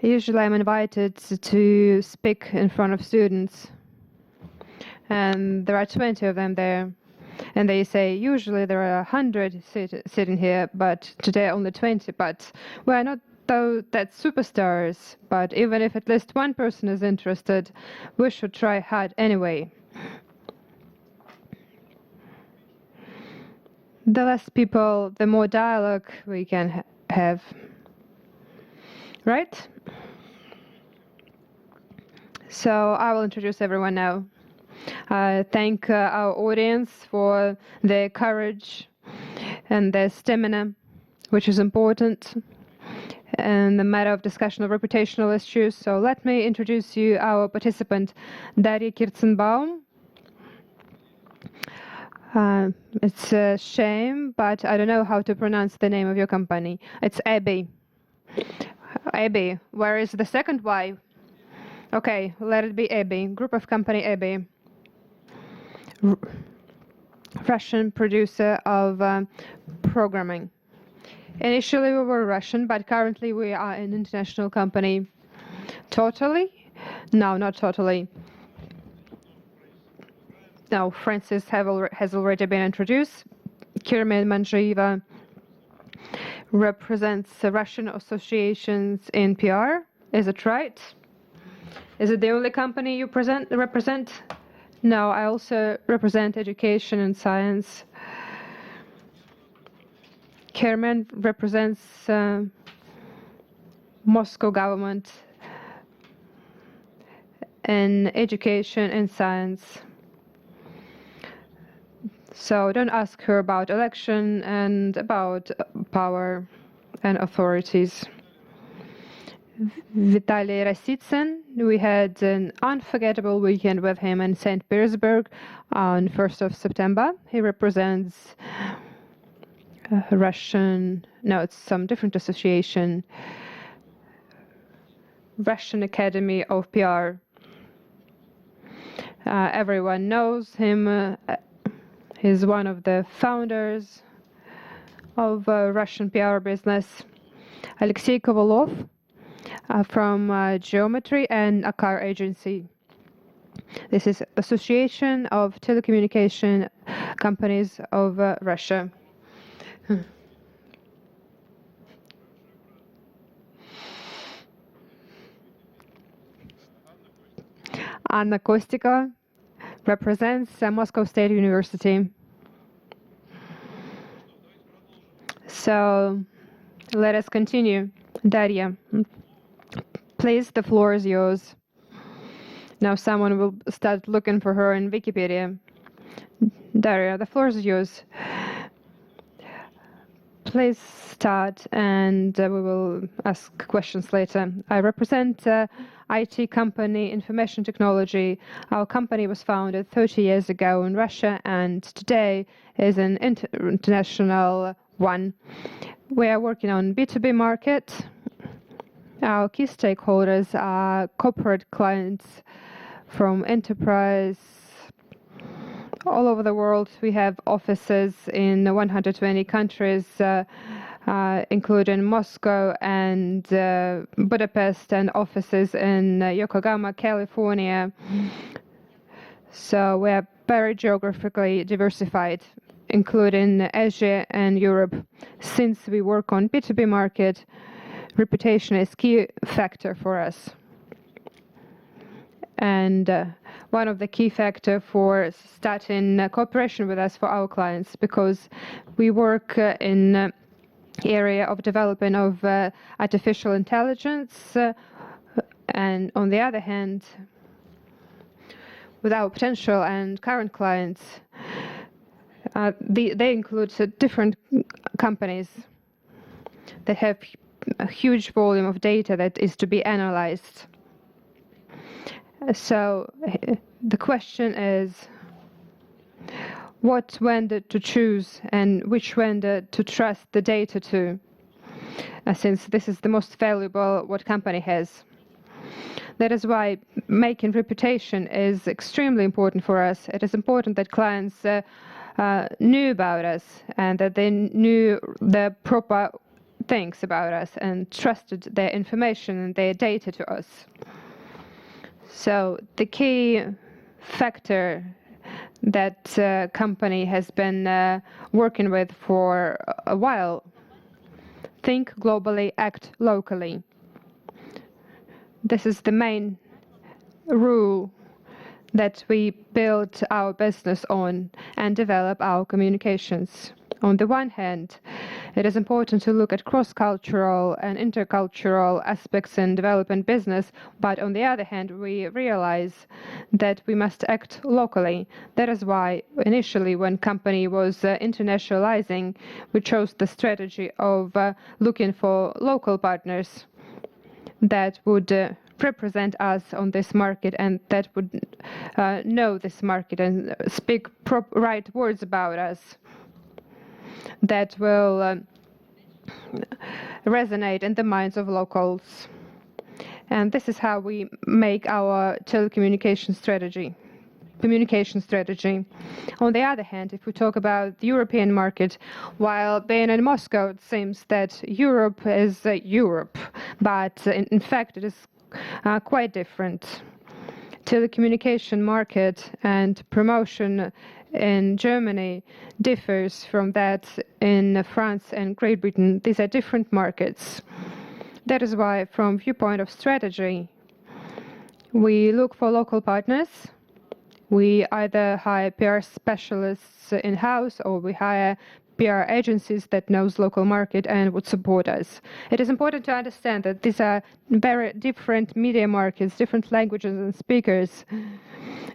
Usually I'm invited to speak in front of students, and there are 20 of them there. And they say, usually there are 100 sitting here, but today only 20. But we're not that superstars, but even if at least one person is interested, we should try hard anyway. The less people, the more dialogue we can have. Right? So I will introduce everyone now. Thank our audience for their courage and their stamina, which is important in the matter of discussion of reputational issues. So let me introduce you our participant, Darya Kirtzenbaum. It's a shame, but I don't know how to pronounce the name of your company. It's Abby. Abby, where is the second Y? Okay, let it be Abby. Group of company Abby. Russian producer of programming. Initially we were Russian, but currently we are an international company. Totally? No, not totally. No, Francis has already been introduced. Kirman Manjeva represents Russian associations in PR. Is it right? Is it the only company you represent? No, I also represent education and science. Kerman represents Moscow government in education and science. So don't ask her about election and about power and authorities. Vitaly Rasitsyn, we had an unforgettable weekend with him in St. Petersburg on 1st of September. He represents Russian, no, it's some different association, Russian Academy of PR. Everyone knows him. He's one of the founders of Russian PR business. Alexei Kovalov from Geometry and a car agency. This is Association of Telecommunication Companies of Russia. Anna Kostikova represents Moscow State University. So let us continue. Darya, please, the floor is yours. Now someone will start looking for her in Wikipedia. Darya, the floor is yours. Please start, and we will ask questions later. I represent IT company Information Technology. Our company was founded 30 years ago in Russia, and today is an international one. We are working on B2B market. Our key stakeholders are corporate clients from enterprise all over the world. We have offices in 120 countries, including Moscow and Budapest, and offices in Yokohama, California. So we are very geographically diversified, including Asia and Europe. Since we work on B2B market, reputation is key factor for us. And one of the key factors for starting cooperation with us for our clients, because we work in area of development of artificial intelligence, and on the other hand, with our potential and current clients, they include different companies that have a huge volume of data that is to be analyzed. So the question is, what vendor to choose and which vendor to trust the data to, since this is the most valuable what company has. That is why making reputation is extremely important for us. It is important that clients knew about us and that they knew the proper things about us and trusted their information and their data to us. So the key factor that company has been working with for a while: think globally, act locally. This is the main rule that we build our business on and develop our communications. On the one hand, it is important to look at cross-cultural and intercultural aspects in developing business, but on the other hand, we realize that we must act locally. That is why initially, when company was internationalizing, we chose the strategy of looking for local partners that would represent us on this market and that would know this market and speak right words about us that will resonate in the minds of locals. And this is how we make our telecommunication strategy, communication strategy. On the other hand, if we talk about the European market, while being in Moscow, it seems that Europe is Europe, but in fact it is quite different. Telecommunication market and promotion in Germany differs from that in France and Great Britain. These are different markets. That is why, from viewpoint of strategy, we look for local partners. We either hire PR specialists in-house or we hire PR agencies that knows local market and would support us. It is important to understand that these are very different media markets, different languages and speakers.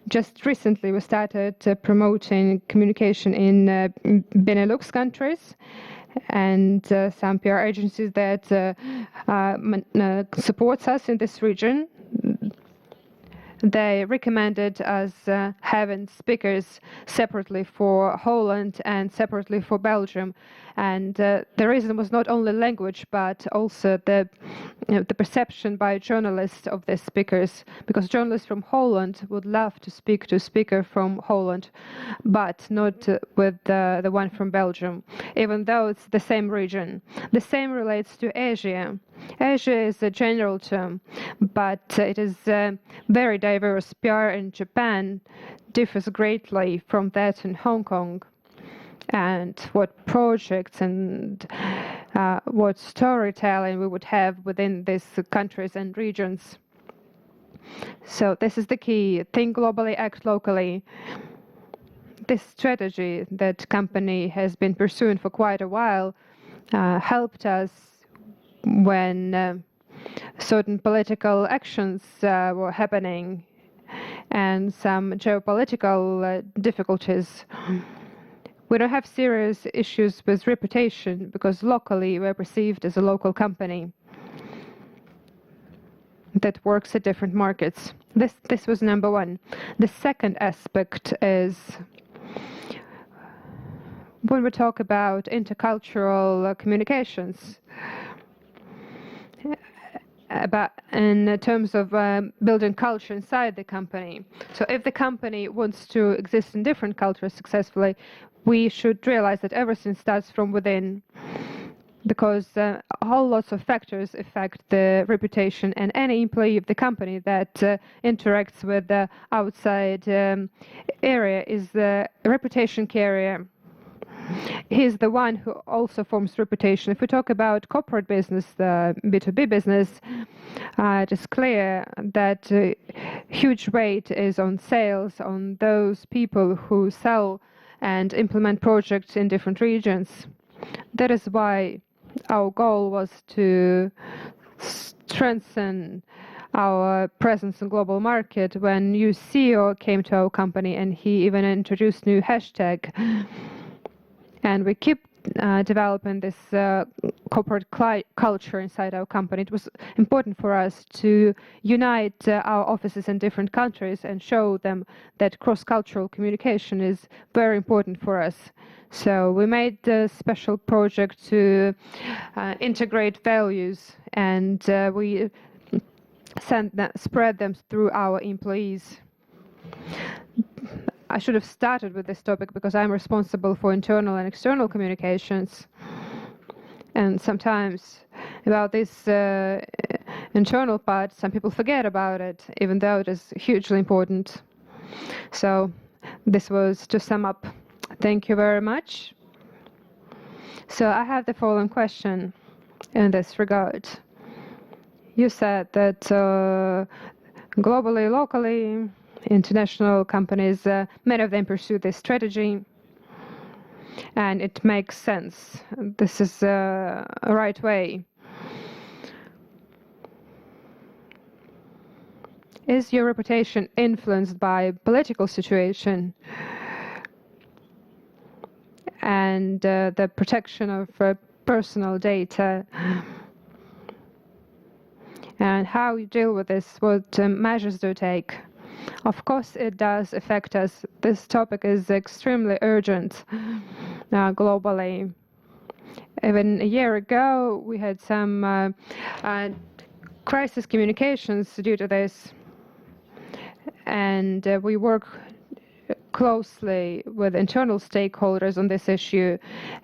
Just recently we started promoting communication in Benelux countries, and some PR agencies that supports us in this region. They recommended us having speakers separately for Holland and separately for Belgium. And the reason was not only language, but also the perception by journalists of the speakers, because journalists from Holland would love to speak to a speaker from Holland, but not with the one from Belgium, even though it's the same region. The same relates to Asia. Asia is a general term, but it is very diverse. PR in Japan differs greatly from that in Hong Kong. And what projects and what storytelling we would have within these countries and regions. So this is the key. Think globally, act locally. This strategy that company has been pursuing for quite a while helped us when certain political actions were happening and some geopolitical difficulties. We don't have serious issues with reputation because locally we're perceived as a local company that works at different markets. This was number one. The second aspect is when we talk about intercultural communications, in terms of building culture inside the company. So if the company wants to exist in different cultures successfully, we should realize that everything starts from within, because a whole lots of factors affect the reputation, and any employee of the company that interacts with the outside area is the reputation carrier. He's the one who also forms reputation. If we talk about corporate business, the B2B business, it is clear that huge weight is on sales, on those people who sell and implement projects in different regions. That is why our goal was to strengthen our presence in global market. When new CEO came to our company and he even introduced new hashtag, and we keep developing this corporate culture inside our company. It was important for us to unite our offices in different countries and show them that cross-cultural communication is very important for us. So we made a special project to integrate values, and we spread them through our employees. I should have started with this topic because I'm responsible for internal and external communications. And sometimes about this internal part, some people forget about it, even though it is hugely important. So this was to sum up. Thank you very much. So I have the following question in this regard. You said that globally, locally, international companies, many of them pursue this strategy, and it makes sense. This is a right way. Is your reputation influenced by political situation and the protection of personal data? And how you deal with this? What measures do you take? Of course, it does affect us. This topic is extremely urgent globally. Even a year ago, we had some crisis communications due to this. And we work closely with internal stakeholders on this issue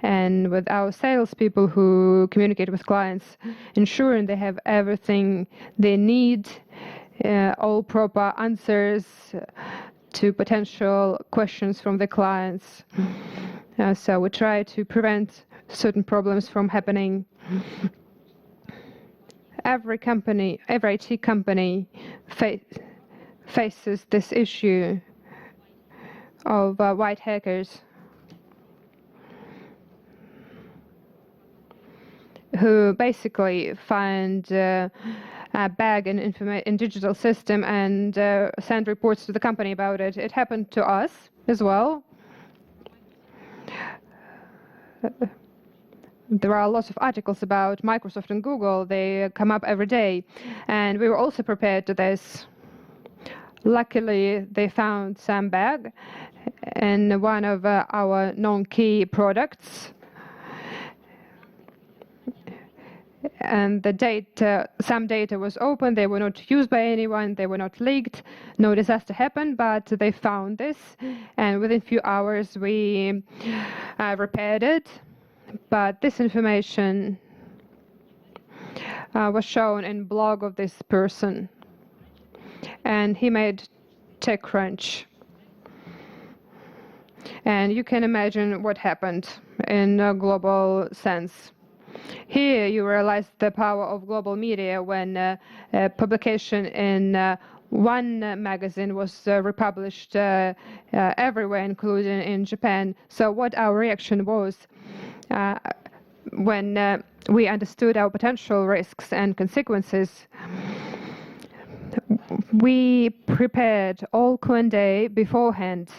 and with our salespeople who communicate with clients, ensuring they have everything they need, all proper answers to potential questions from the clients. So we try to prevent certain problems from happening. Every company, every IT company faces this issue of white hackers who basically find a bug in digital system and send reports to the company about it. It happened to us as well. There are lots of articles about Microsoft and Google. They come up every day, and we were also prepared to this. Luckily, they found some bug in one of our non-key products, and the data, some data was open. They were not used by anyone. They were not leaked. No disaster happened, but they found this, and within a few hours we repaired it. But this information was shown in blog of this person, and he made TechCrunch. And you can imagine what happened in a global sense. Here you realize the power of global media when a publication in one magazine was republished everywhere, including in Japan. So what our reaction was when we understood our potential risks and consequences, we prepared all Q&A beforehand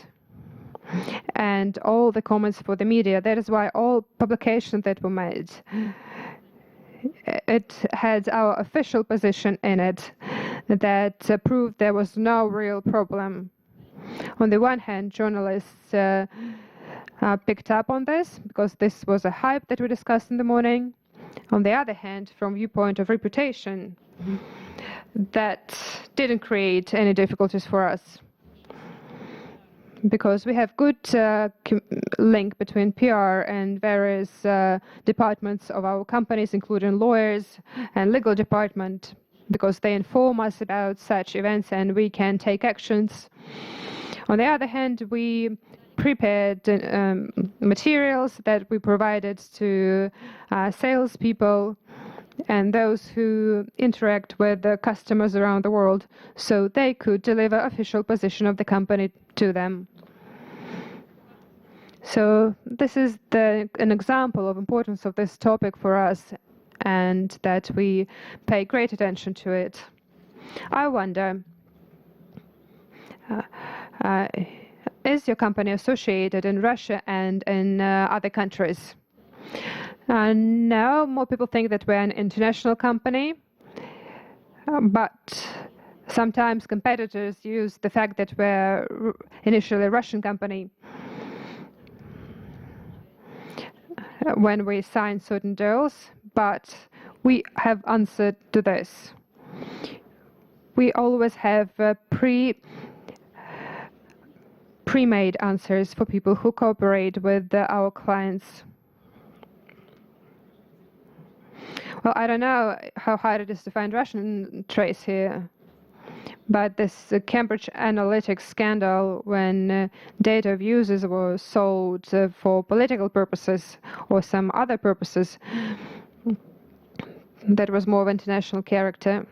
and all the comments for the media. That is why all publications that were made, it had our official position in it that proved there was no real problem. On the one hand, journalists picked up on this because this was a hype that we discussed in the morning. On the other hand, from viewpoint of reputation, that didn't create any difficulties for us, because we have good link between PR and various departments of our companies, including lawyers and legal department, because they inform us about such events and we can take actions. On the other hand, we prepared materials that we provided to salespeople and those who interact with the customers around the world, so they could deliver official position of the company to them. So this is an example of importance of this topic for us, and that we pay great attention to it. I wonder, is your company associated in Russia and in other countries? No, more people think that we're an international company, but sometimes competitors use the fact that we're initially a Russian company when we sign certain deals, but we have answered to this. We always have pre-made answers for people who cooperate with our clients. Well, I don't know how hard it is to find Russian trace here, but this Cambridge Analytica scandal, when data of users was sold for political purposes or some other purposes, that was more of international character.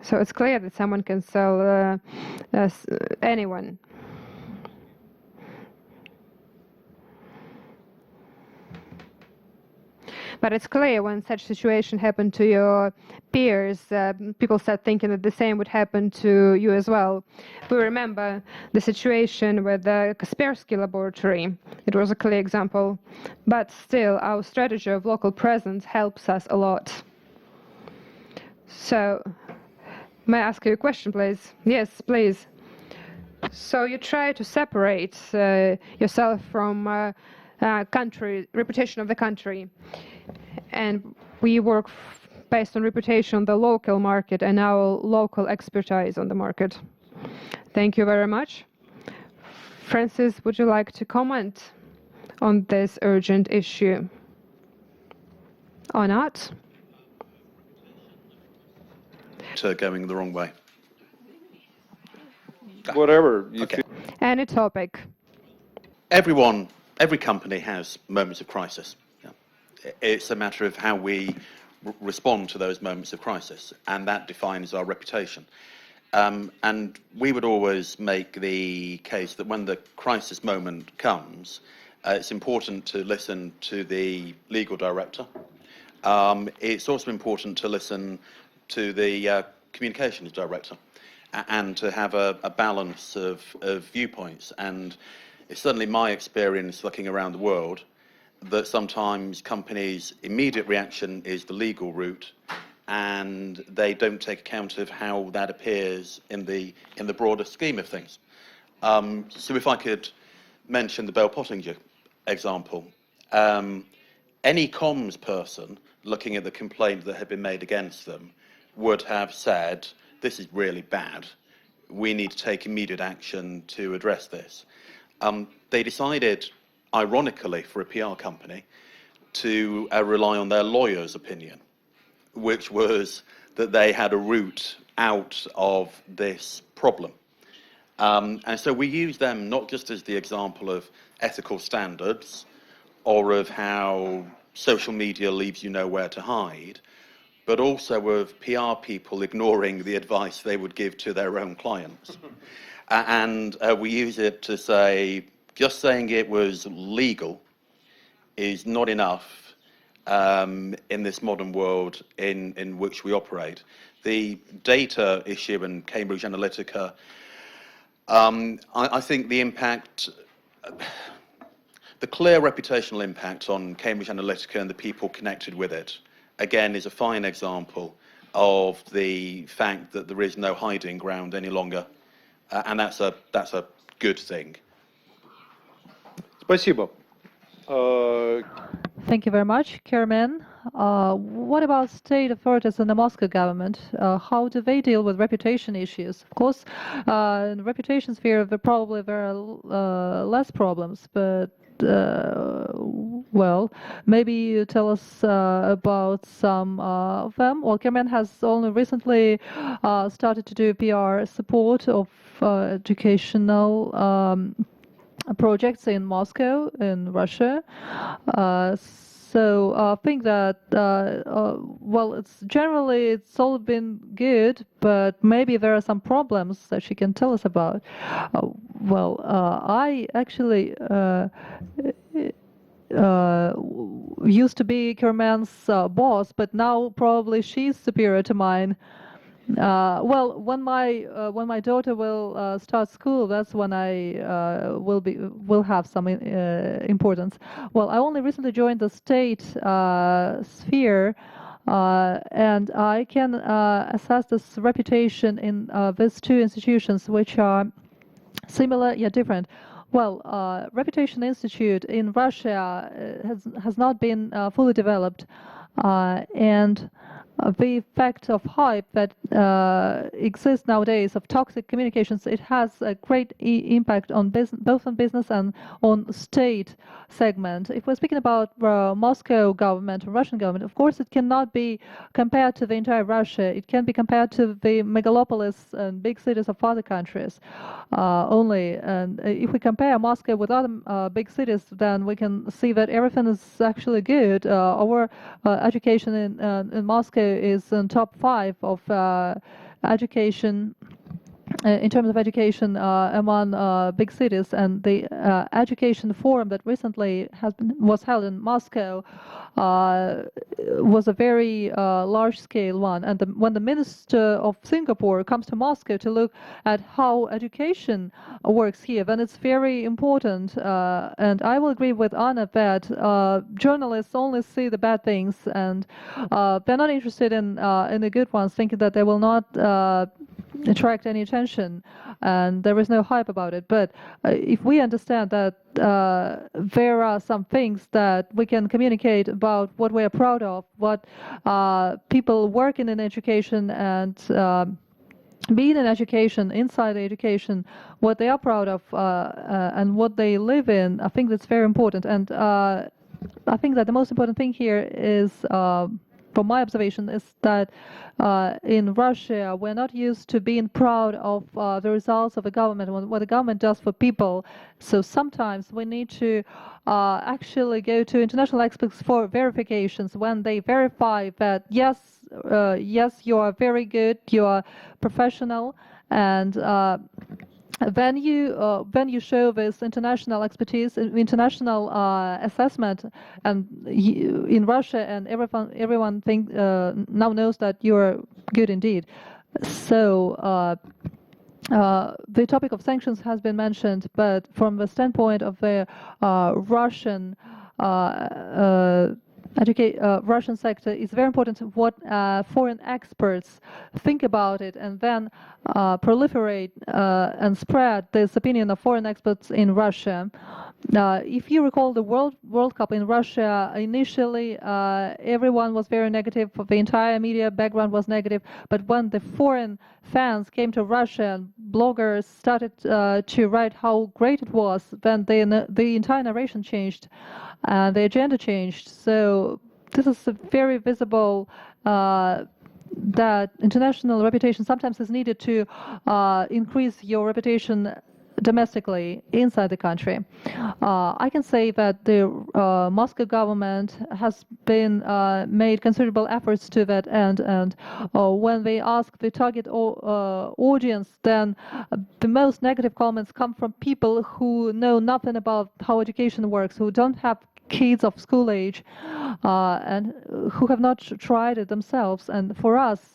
So it's clear that someone can sell anyone. But it's clear when such situation happened to your peers, people start thinking that the same would happen to you as well. We remember the situation with the Kaspersky laboratory. It was a clear example. But still, our strategy of local presence helps us a lot. So, may I ask you a question, please? Yes, please. So you try to separate yourself from reputation of the country. And we work based on reputation on the local market and our local expertise on the market. Thank you very much. Francis, would you like to comment on this urgent issue? Or not? Going the wrong way. Whatever. Okay. Any topic. Every company has moments of crisis. It's a matter of how we respond to those moments of crisis, and that defines our reputation. And we would always make the case that when the crisis moment comes, it's important to listen to the legal director. It's also important to listen to the communications director and to have a balance of viewpoints. And it's certainly my experience looking around the world that sometimes companies' immediate reaction is the legal route, and they don't take account of how that appears in the broader scheme of things. So if I could mention the Bell Pottinger example, any comms person looking at the complaint that had been made against them would have said, this is really bad, we need to take immediate action to address this. They decided, ironically for a PR company, to rely on their lawyer's opinion, which was that they had a route out of this problem. And so we use them not just as the example of ethical standards or of how social media leaves you nowhere to hide, but also of PR people ignoring the advice they would give to their own clients. And we use it to say, just saying it was legal is not enough in this modern world in which we operate. The data issue in Cambridge Analytica, I think the impact, the clear reputational impact on Cambridge Analytica and the people connected with it, again, is a fine example of the fact that there is no hiding ground any longer, and that's a good thing. Спасибо. Thank you very much, Chairman. What about state authorities and the Moscow government? How do they deal with reputation issues? Of course, in the reputation sphere, there probably are less problems, but well, maybe you tell us about some of them. Well, Chairman has only recently started to do PR support of educational projects in Moscow, in Russia. So I think that, well, it's all been good, but maybe there are some problems that she can tell us about. Well, I actually used to be Chairman's boss, but now probably she's superior to mine. Well, when my daughter will start school, that's when I will have some importance. Well, I only recently joined the state sphere, and I can assess this reputation in these two institutions, which are similar yet different. Well, Reputation Institute in Russia has not been fully developed, and the effect of hype that exists nowadays of toxic communications, it has a great impact on both on business and on state segment. If we're speaking about Moscow government or Russian government, of course it cannot be compared to the entire Russia. It can be compared to the megalopolis and big cities of other countries only. And if we compare Moscow with other big cities, then we can see that everything is actually good. Our education in Moscow is in top 5 of education in terms of education among big cities, and the education forum that recently was held in Moscow was a very large-scale one. And when the Minister of Singapore comes to Moscow to look at how education works here, then it's very important. And I will agree with Anna that journalists only see the bad things, and they're not interested in the good ones, thinking that they will not attract any attention, and there is no hype about it. But if we understand that there are some things that we can communicate about what we are proud of, what people working in education and being in education, inside education, what they are proud of and what they live in, I think that's very important. And I think that the most important thing here is, from my observation, is that in Russia we're not used to being proud of the results of the government, what the government does for people. So sometimes we need to actually go to international experts for verifications. When they verify that yes, you are very good, you are professional, and when you show this international expertise, international assessment, and in Russia, and everyone now knows that you're good indeed. So the topic of sanctions has been mentioned, but from the standpoint of the Russian Russian sector, it's very important what foreign experts think about it, and then proliferate and spread this opinion of foreign experts in Russia. If you recall the World Cup in Russia, initially everyone was very negative. The entire media background was negative. But when the foreign fans came to Russia and bloggers started to write how great it was, then the entire narration changed and the agenda changed. So this is a very visible that international reputation sometimes is needed to increase your reputation domestically inside the country. I can say that the Moscow government has been made considerable efforts to that end, and when they ask the target audience, then the most negative comments come from people who know nothing about how education works, who don't have kids of school age, and who have not tried it themselves. And for us,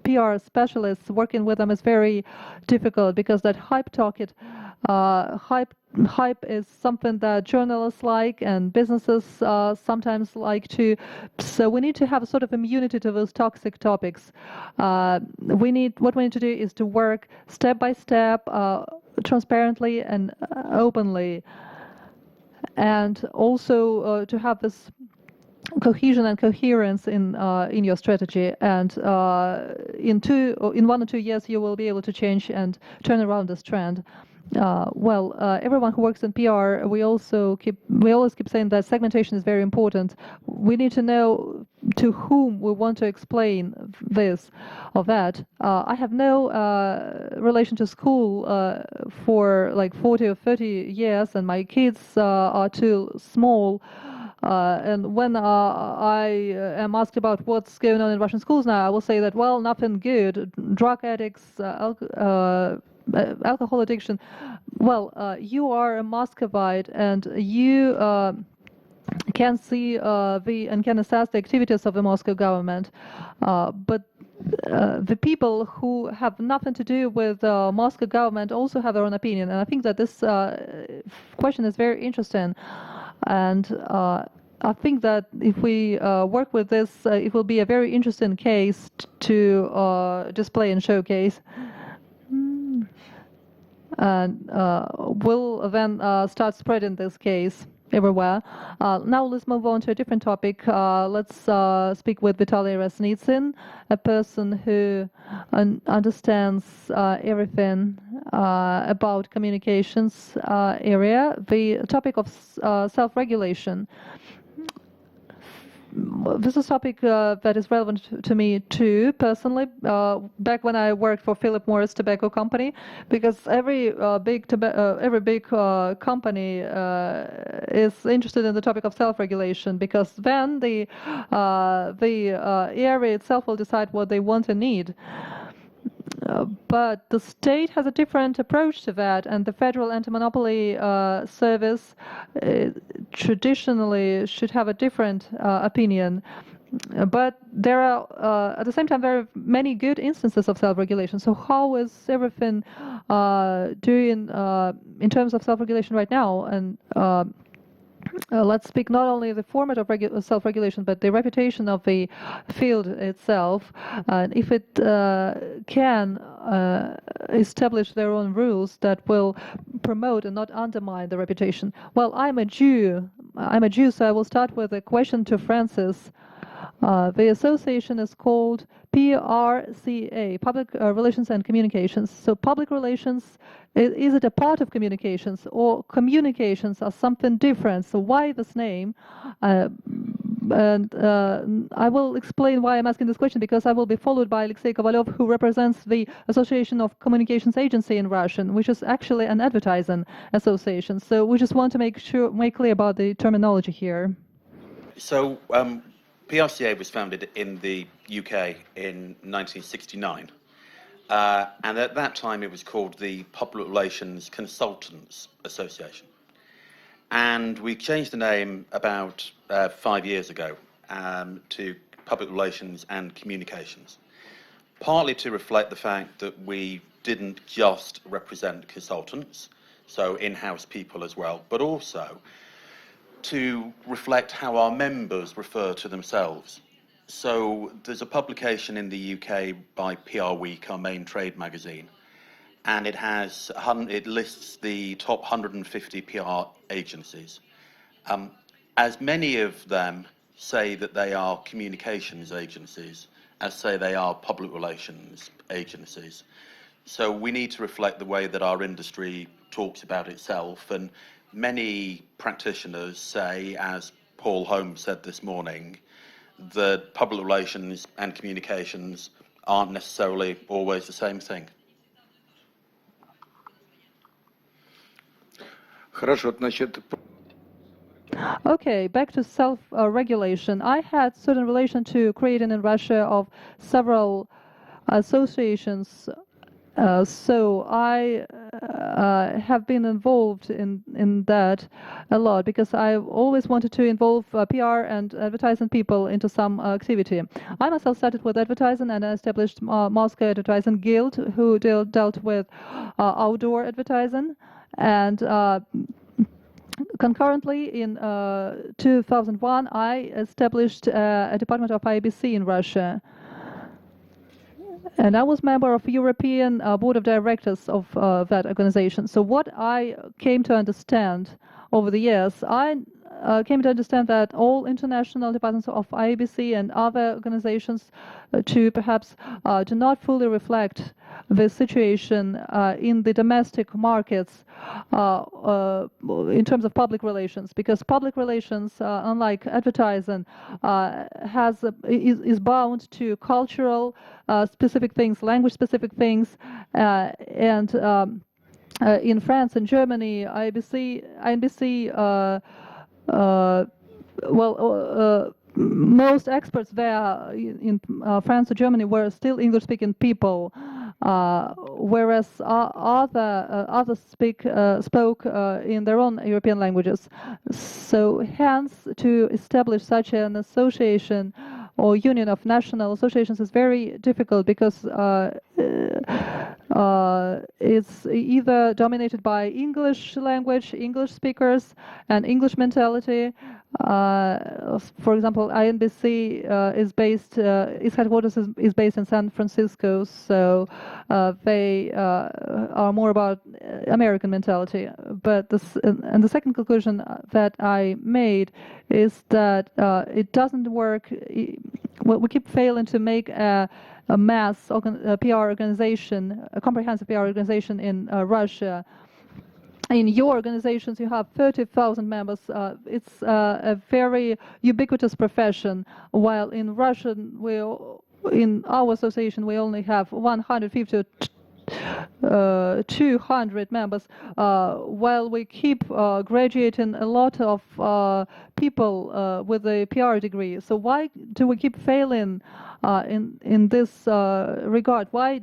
PR specialists, working with them is very difficult, because that hype is something that journalists like and businesses sometimes like to. So we need to have a sort of immunity to those toxic topics. What we need to do is to work step by step, transparently and openly, and also to have this cohesion and coherence in your strategy. And in 1 or 2 years, you will be able to change and turn around this trend. Everyone who works in PR, we always keep saying that segmentation is very important. We need to know to whom we want to explain this or that. I have no relation to school for like 40 or 30 years, and my kids are too small. And when I am asked about what's going on in Russian schools now, I will say that, well, nothing good. Drug addicts, alcohol addiction. Well, you are a Muscovite, and you can see and can assess the activities of the Moscow government, but the people who have nothing to do with the Moscow government also have their own opinion. And I think that this question is very interesting, and I think that if we work with this, it will be a very interesting case to display and showcase. And we'll then start spreading this case everywhere. Now let's move on to a different topic. Let's speak with Vitaly Resnitsyn, a person who understands everything about communications area. The topic of self-regulation. This is a topic that is relevant to me too, personally. Back when I worked for Philip Morris Tobacco Company, because every big company is interested in the topic of self-regulation, because then the area itself will decide what they want and need. But the state has a different approach to that, and the Federal Anti-Monopoly Service traditionally should have a different opinion. But there are, at the same time, very many good instances of self-regulation. So how is everything doing in terms of self-regulation right now? And let's speak not only the format of self-regulation, but the reputation of the field itself. And if it can establish their own rules that will promote and not undermine the reputation. Well, I'm a Jew, so I will start with a question to Francis. The association is called PRCA, Public Relations and Communications. So public relations, is it a part of communications, or communications are something different? So why this name? And I will explain why I'm asking this question, because I will be followed by Alexei Kovalov, who represents the Association of Communications Agency in Russian, which is actually an advertising association. So we just want to make clear about the terminology here. So PRCA was founded in the UK in 1969. And at that time it was called the Public Relations Consultants Association. And we changed the name about 5 years ago to Public Relations and Communications, partly to reflect the fact that we didn't just represent consultants, so in-house people as well, but also to reflect how our members refer to themselves. So there's a publication in the UK by PR Week, our main trade magazine, and it lists the top 150 PR agencies. As many of them say that they are communications agencies, as say they are public relations agencies. So we need to reflect the way that our industry talks about itself, and many practitioners say, as Paul Holmes said this morning, that public relations and communications aren't necessarily always the same thing. Okay, back to self-regulation. I had certain relation to creating in Russia of several associations. So I have been involved in that a lot, because I always wanted to involve PR and advertising people into some activity. I myself started with advertising, and I established Moscow Advertising Guild, who dealt with outdoor advertising. And concurrently, in 2001, I established a department of IBC in Russia. And I was member of European Board of Directors of that organization. So what I came to understand over the years, I came to understand that all international departments of IBC and other organizations to perhaps do not fully reflect the situation in the domestic markets in terms of public relations, because public relations, unlike advertising, is bound to cultural specific things, language specific things, and in France and Germany, IBC most experts there in France or Germany were still English-speaking people, whereas others spoke in their own European languages. So hence, to establish such an association or union of national associations is very difficult, because it's either dominated by English language, English speakers, and English mentality, For example, INBC its headquarters is based in San Francisco, so they are more about American mentality. But and the second conclusion that I made is that it doesn't work. We keep failing to make a mass PR organization, a comprehensive PR organization in Russia. In your organizations, you have 30,000 members. It's a very ubiquitous profession, while in Russia, in our association, we only have 150 to 200 members, while we keep graduating a lot of people with a PR degree. So why do we keep failing in this regard? Why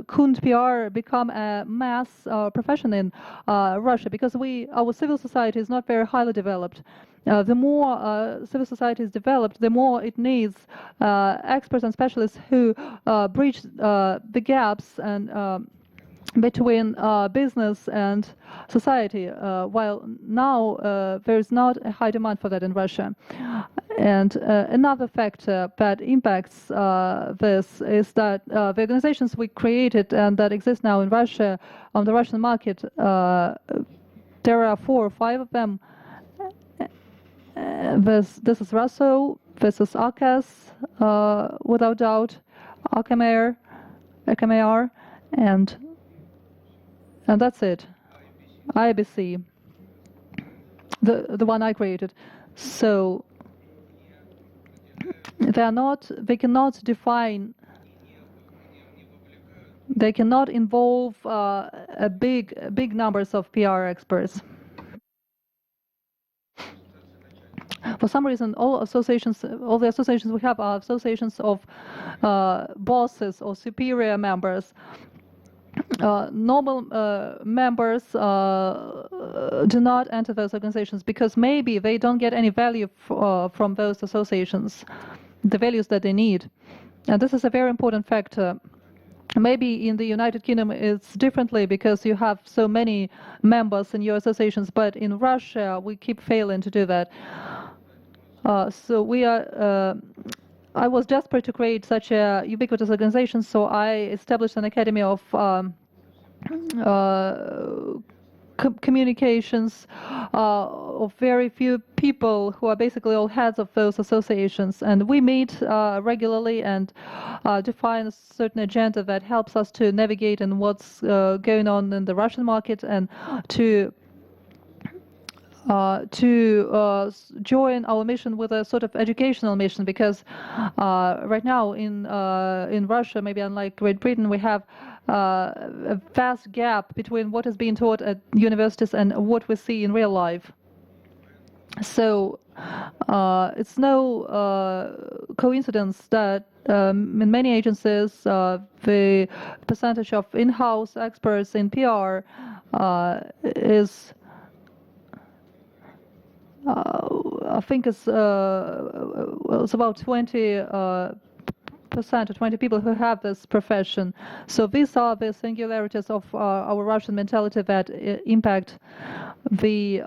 couldn't PR become a mass profession in Russia? Because our civil society is not very highly developed. The more civil society is developed, the more it needs experts and specialists who bridge the gaps and between business and society, while now there is not a high demand for that in Russia. And another factor that impacts this is that the organizations we created and that exist now in Russia, on the Russian market, there are 4 or 5 of them. This is Russo, this is AKAS, without doubt, AKMR, and that's it. IBC, the one I created. So they cannot involve a big numbers of PR experts. For some reason, all the associations we have are associations of bosses or superior members. Normal members do not enter those organizations because maybe they don't get any value from those associations, the values that they need. And this is a very important factor. Maybe in the United Kingdom it's differently because you have so many members in your associations, but in Russia we keep failing to do that. So I was desperate to create such a ubiquitous organization, so I established an academy of communications of very few people who are basically all heads of those associations, and we meet regularly and define a certain agenda that helps us to navigate in what's going on in the Russian market and to join our mission with a sort of educational mission, because right now in Russia, maybe unlike Great Britain, we have a vast gap between what is being taught at universities and what we see in real life. So it's no coincidence that in many agencies the percentage of in-house experts in PR is I think it's about 20% or 20 people who have this profession. So these are the singularities of our Russian mentality that impact the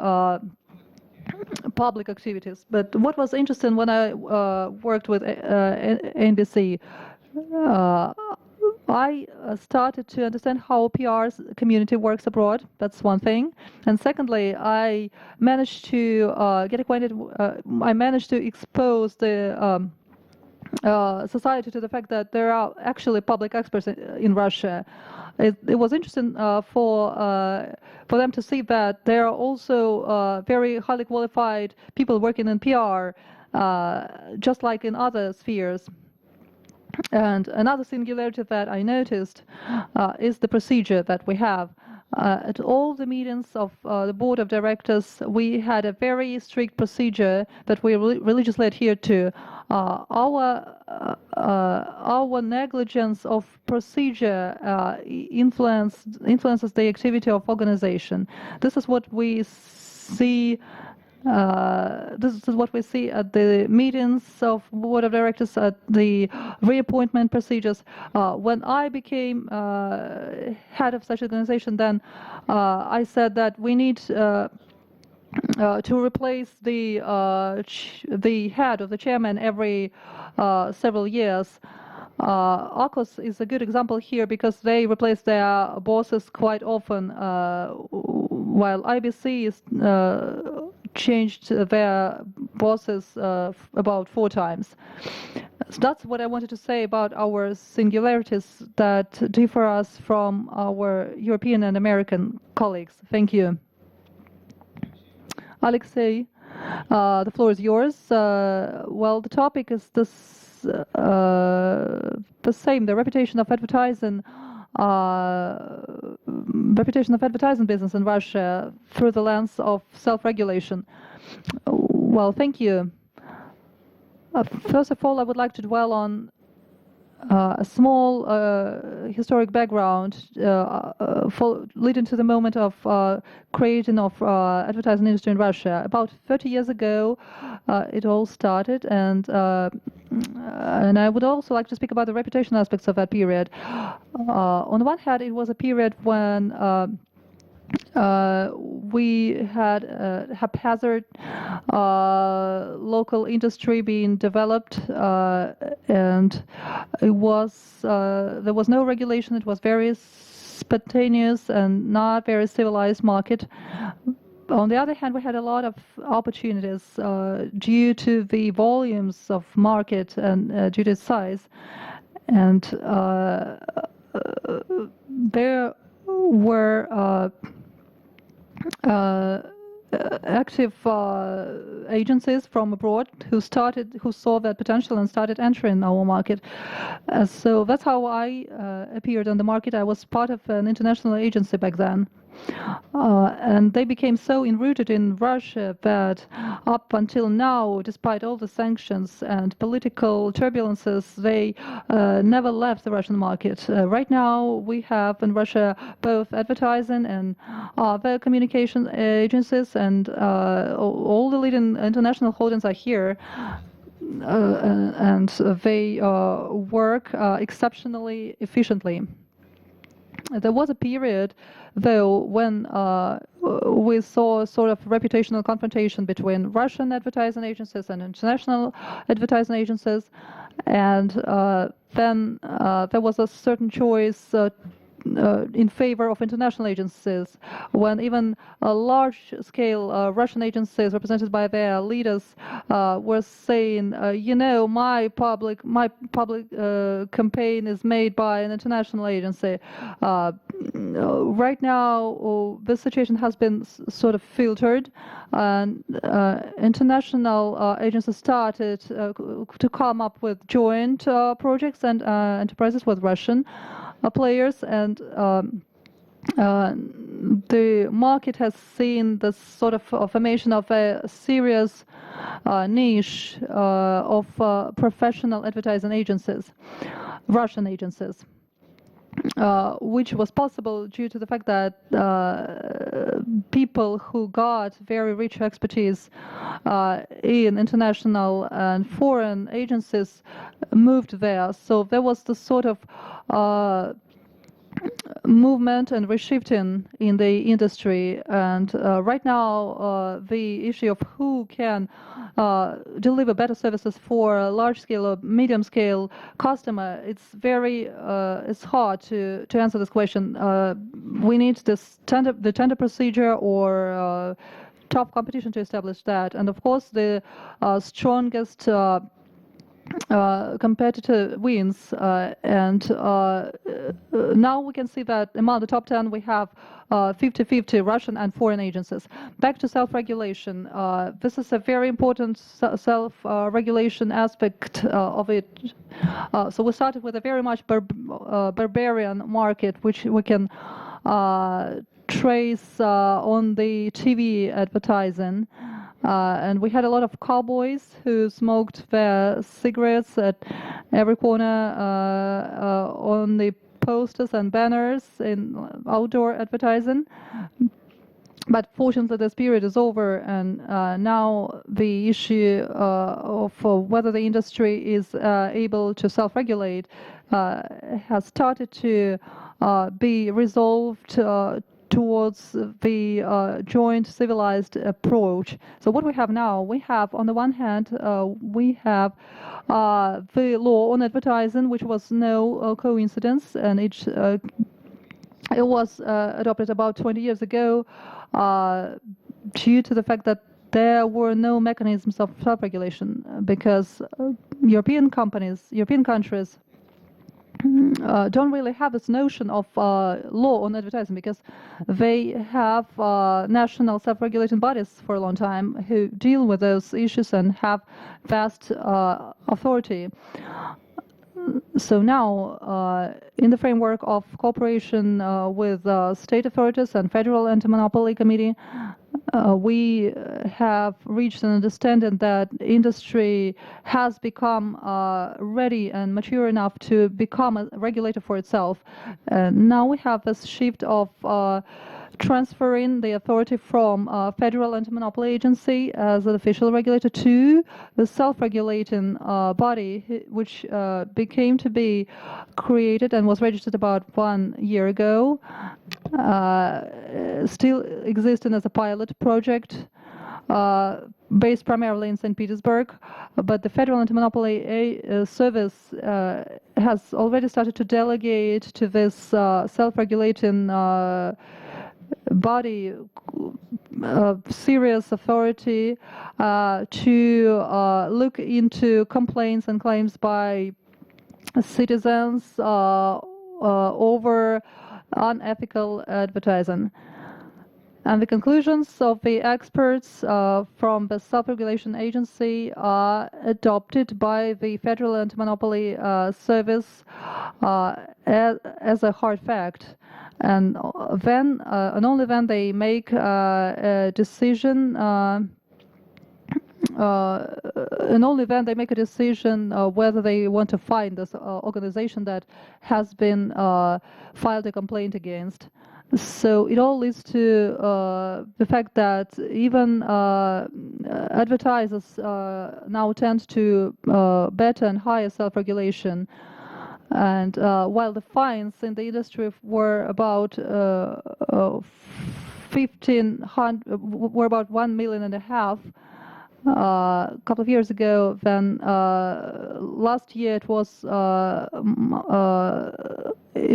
public activities. But what was interesting when I worked with NBC, I started to understand how PR community works abroad. That's one thing. And secondly, I managed to get acquainted. I managed to expose the society to the fact that there are actually public experts in Russia. It was interesting for them to see that there are also very highly qualified people working in PR, just like in other spheres. And another singularity that I noticed is the procedure that we have. At all the meetings of the board of directors, we had a very strict procedure that we religiously adhered to. Our negligence of procedure influences the activity of organization. This is what we see. This is what we see at the meetings of board of directors, at the reappointment procedures. When I became head of such organization, then I said that we need to replace the head of the chairman every several years. Arcos is a good example here because they replace their bosses quite often, while IBC is changed their bosses about 4 times. So that's what I wanted to say about our singularities that differ us from our European and American colleagues. Thank you. Alexei, the floor is yours. Well, the topic is the same, the reputation of advertising business in Russia through the lens of self-regulation. Well, thank you. First of all, I would like to dwell on a small historic background leading to the moment of creating of advertising industry in Russia. About 30 years ago, it all started, and I would also like to speak about the reputation aspects of that period. On the one hand, it was a period when we had haphazard local industry being developed, and it was there was no regulation. It was very spontaneous and not very civilized market. On the other hand, we had a lot of opportunities due to the volumes of market and due to its size, and there were active agencies from abroad who saw that potential and started entering our market. So that's how I appeared on the market. I was part of an international agency back then. And they became so enrooted in Russia that up until now, despite all the sanctions and political turbulences, they never left the Russian market. Right now, we have in Russia both advertising and other communication agencies, and all the leading international holdings are here. And they work exceptionally efficiently. There was a period, though, when we saw sort of reputational confrontation between Russian advertising agencies and international advertising agencies, and then there was a certain choice in favor of international agencies, when even large-scale Russian agencies represented by their leaders were saying, you know, my public campaign is made by an international agency. Right now, this situation has been sort of filtered, and international agencies started to come up with joint projects and enterprises with Russian players, and the market has seen this sort of formation of a serious niche of professional advertising agencies, Russian agencies, which was possible due to the fact that people who got very rich expertise in international and foreign agencies moved there. So there was this sort of movement and reshifting in the industry, and right now the issue of who can deliver better services for a large-scale or medium-scale customer, it's hard to answer this question. We need the tender procedure or tough competition to establish that, and of course the strongest competitor wins, and now we can see that among the top 10 we have 50-50 Russian and foreign agencies. Back to self-regulation. This is a very important self-regulation aspect of it. So we started with a very much barbarian market, which we can trace on the TV advertising. And we had a lot of cowboys who smoked their cigarettes at every corner on the posters and banners in outdoor advertising. But fortunately, this period is over, and now the issue of whether the industry is able to self-regulate has started to be resolved towards the joint civilized approach. So what we have now, we have on the one hand, we have the law on advertising, which was no coincidence, and it was adopted about 20 years ago due to the fact that there were no mechanisms of self-regulation, because European countries don't really have this notion of law on advertising, because they have national self-regulating bodies for a long time who deal with those issues and have vast authority. So now, in the framework of cooperation with state authorities and Federal Anti-Monopoly Committee, we have reached an understanding that industry has become ready and mature enough to become a regulator for itself. Now we have this shift of transferring the authority from Federal Anti-Monopoly Agency as an official regulator to the self-regulating body, which became to be created and was registered about 1 year ago, still existing as a pilot project based primarily in St. Petersburg, but the Federal Anti-Monopoly Service has already started to delegate to this self-regulating body serious authority to look into complaints and claims by citizens over unethical advertising. And the conclusions of the experts from the self-regulation agency are adopted by the Federal Anti-Monopoly Service as a hard fact. And then, and only then, they make a decision. And only then they make a decision whether they want to fine this organization that has been filed a complaint against. So it all leads to the fact that even advertisers now tend to better and higher self-regulation. And while the fines in the industry were about 1.5 million a couple of years ago, then last year it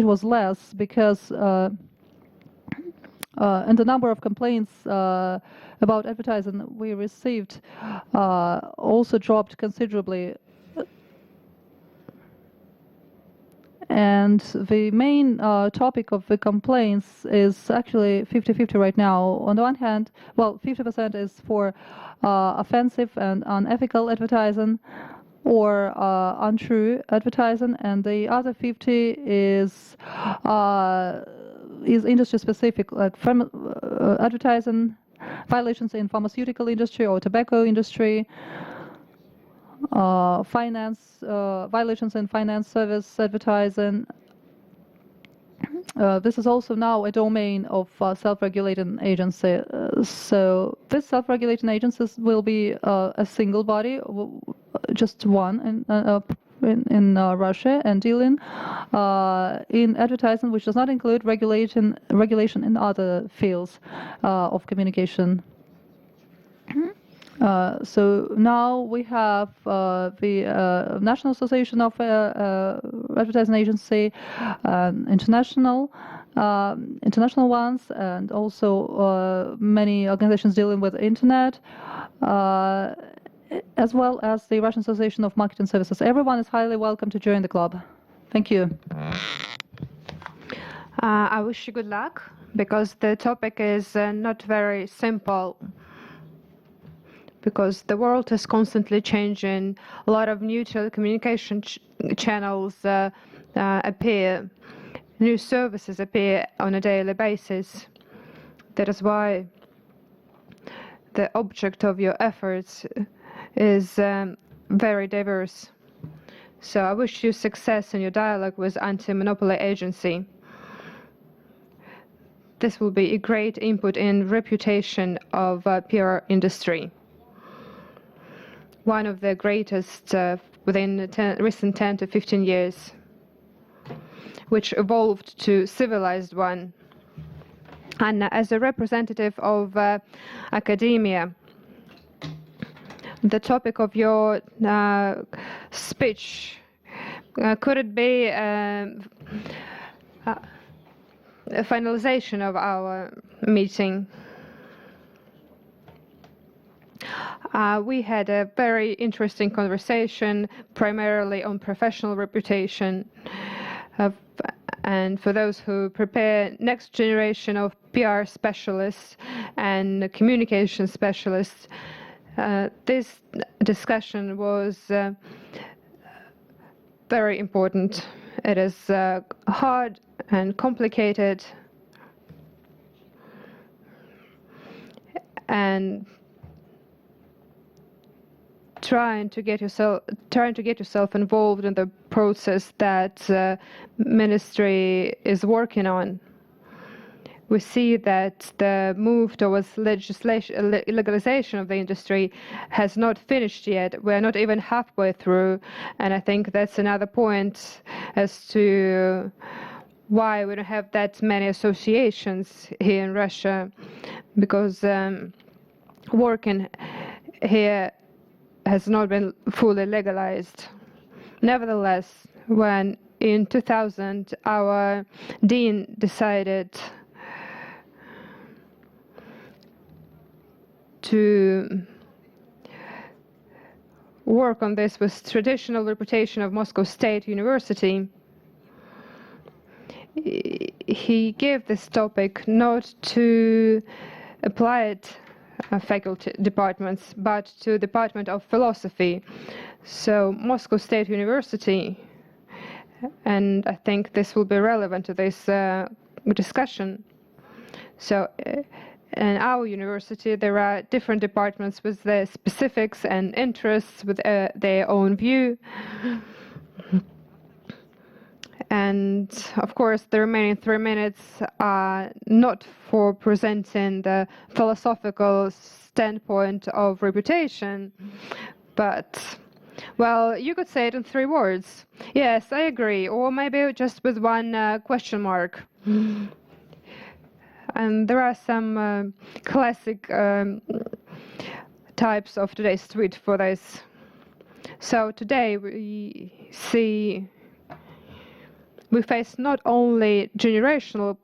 was less, because and the number of complaints about advertising we received also dropped considerably. And the main topic of the complaints is actually 50-50 right now. On the one hand, well, 50% is for offensive and unethical advertising or untrue advertising, and the other 50 is industry-specific, like advertising violations in pharmaceutical industry or tobacco industry, finance violations in finance service advertising. This is also now a domain of self-regulating agency. So this self-regulating agencies will be a single body, just one in Russia, and dealing in advertising, which does not include regulation in other fields of communication. So now we have the National Association of Advertising Agency, international ones, and also many organizations dealing with the internet, as well as the Russian Association of Marketing Services. Everyone is highly welcome to join the club. Thank you. I wish you good luck, because the topic is not very simple. Because the world is constantly changing, a lot of new telecommunication channels appear, new services appear on a daily basis. That is why the object of your efforts is very diverse. So I wish you success in your dialogue with Anti-Monopoly Agency. This will be a great input in reputation of PR industry. One of the greatest within the recent 10 to 15 years, which evolved to civilized one. Anna, as a representative of academia, the topic of your speech, could it be a finalization of our meeting? We had a very interesting conversation, primarily on professional reputation. And for those who prepare next generation of PR specialists and communication specialists, this discussion was very important. It is hard and complicated, and trying to get yourself involved in the process that ministry is working on. We see that the move towards legalization of the industry has not finished yet. We're not even halfway through, and I think that's another point as to why we don't have that many associations here in Russia, because working here has not been fully legalized. Nevertheless, when in 2000 our dean decided to work on this with traditional reputation of Moscow State University, he gave this topic not to applied faculty departments, but to Department of Philosophy. So Moscow State University, and I think this will be relevant to this discussion. So in our university, there are different departments with their specifics and interests, with their own view. And of course, the remaining 3 minutes are not for presenting the philosophical standpoint of reputation, but, well, you could say it in 3 words. Yes, I agree, or maybe just with one question mark. And there are some classic types of today's tweet for this. So today we face not only generational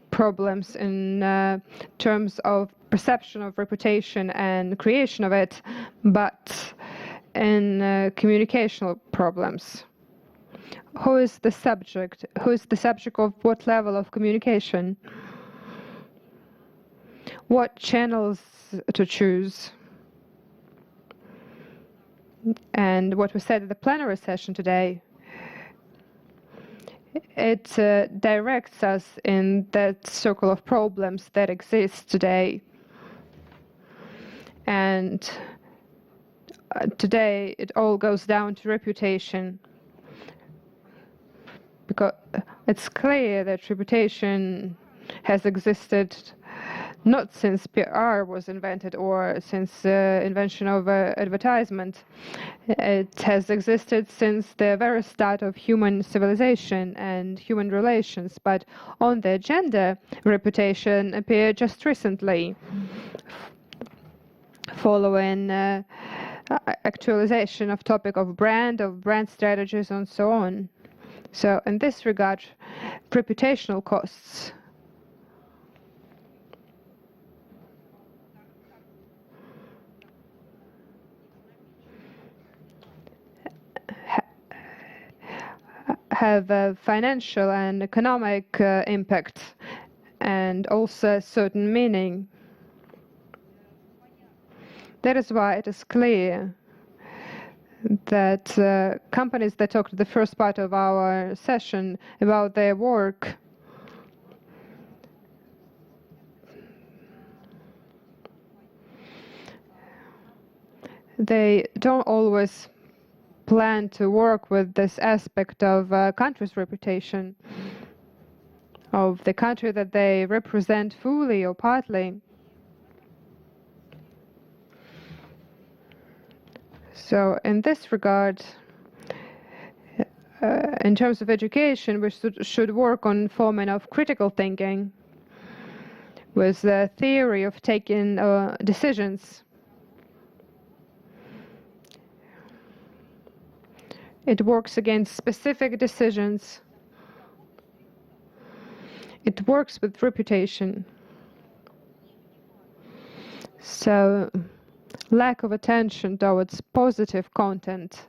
problems in terms of perception of reputation and creation of it, but in communicational problems. Who is the subject? Who is the subject of what level of communication? What channels to choose? And what we said at the plenary session today, it directs us in that circle of problems that exists today. And today it all goes down to reputation. Because it's clear that reputation has existed not since PR was invented or since the invention of advertisement. It has existed since the very start of human civilization and human relations, but on the agenda, reputation appeared just recently, following actualization of topic of brand strategies and so on. So in this regard, reputational costs have a financial and economic impact, and also a certain meaning. That is why it is clear that companies that talked to the first part of our session about their work, they don't always plan to work with this aspect of country's reputation, of the country that they represent fully or partly. So in this regard, in terms of education, we should work on forming of critical thinking with the theory of taking decisions. It works against specific decisions. It works with reputation. So, lack of attention towards positive content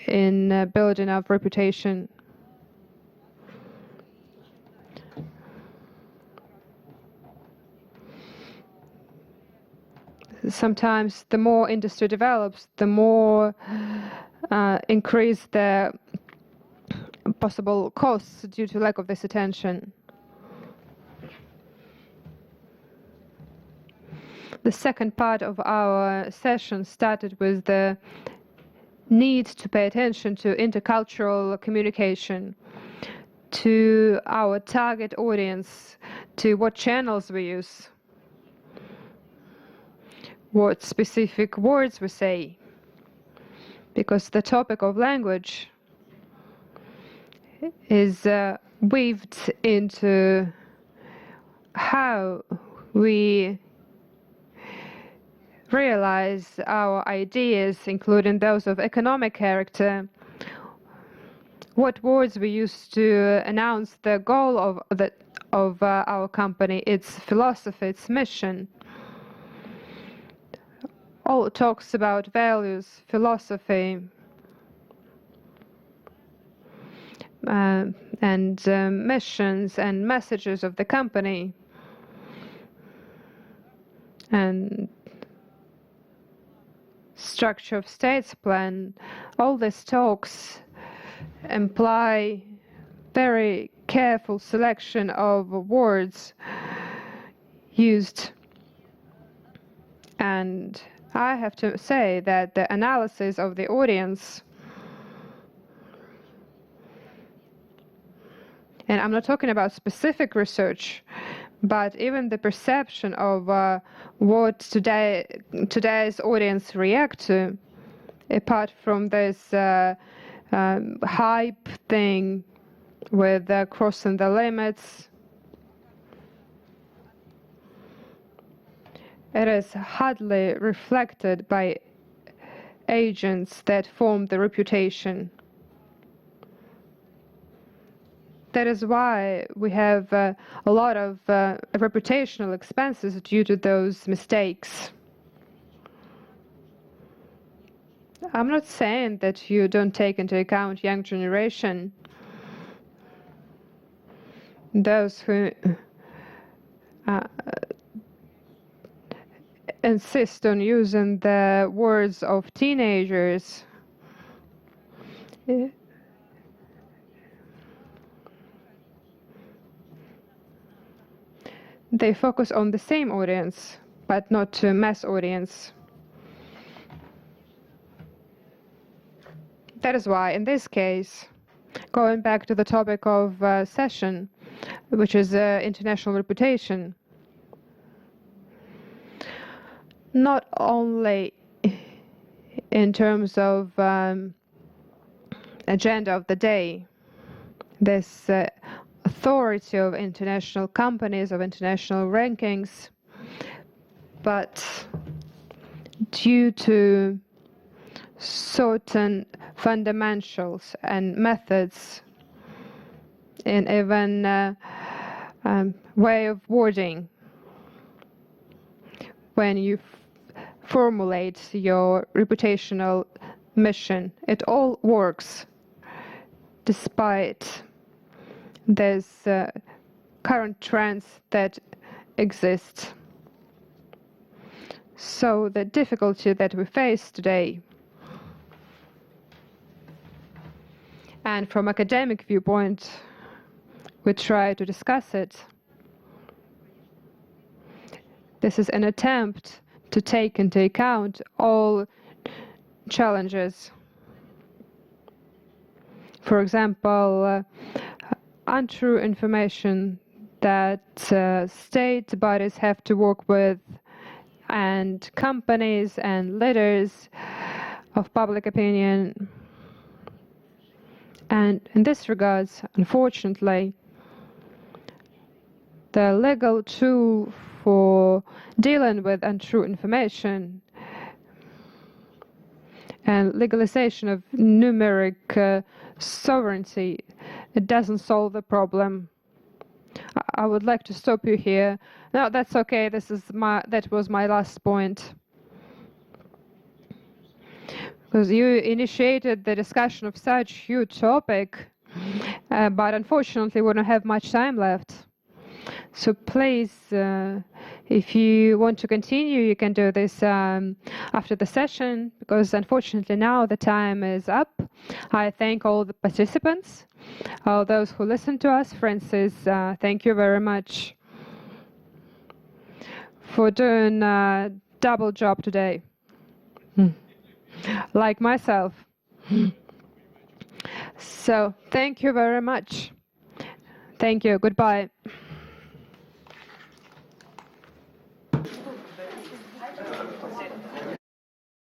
in building up reputation. Sometimes the more industry develops, the more increase the possible costs due to lack of this attention. The second part of our session started with the need to pay attention to intercultural communication, to our target audience, to what channels we use, what specific words we say, because the topic of language is weaved into how we realize our ideas, including those of economic character, what words we use to announce the goal of our company, its philosophy, its mission. All talks about values, philosophy, and missions and messages of the company, and structure of state's plan. All these talks imply very careful selection of words used. And I have to say that the analysis of the audience, and I'm not talking about specific research, but even the perception of what today's audience react to, apart from this hype thing with crossing the limits, it is hardly reflected by agents that form the reputation. That is why we have a lot of reputational expenses due to those mistakes. I'm not saying that you don't take into account young generation, those who insist on using the words of teenagers. They focus on the same audience, but not to mass audience. That is why, in this case, going back to the topic of session, which is international reputation, not only in terms of agenda of the day, this authority of international companies, of international rankings, but due to certain fundamentals and methods and even way of wording when you formulate your reputational mission. It all works despite these current trends that exist. So the difficulty that we face today, and from academic viewpoint, we try to discuss it. This is an attempt to take into account all challenges. For example, untrue information that state bodies have to work with, and companies and leaders of public opinion. And in this regards, unfortunately, the legal tool for dealing with untrue information and legalization of numeric sovereignty. It doesn't solve the problem. I would like to stop you here. No, that's okay. That was my last point. Because you initiated the discussion of such huge topic, but unfortunately we don't have much time left. So please, if you want to continue, you can do this after the session, because unfortunately now the time is up. I thank all the participants, all those who listened to us. Francis, thank you very much for doing a double job today, like myself. So thank you very much. Thank you. Goodbye.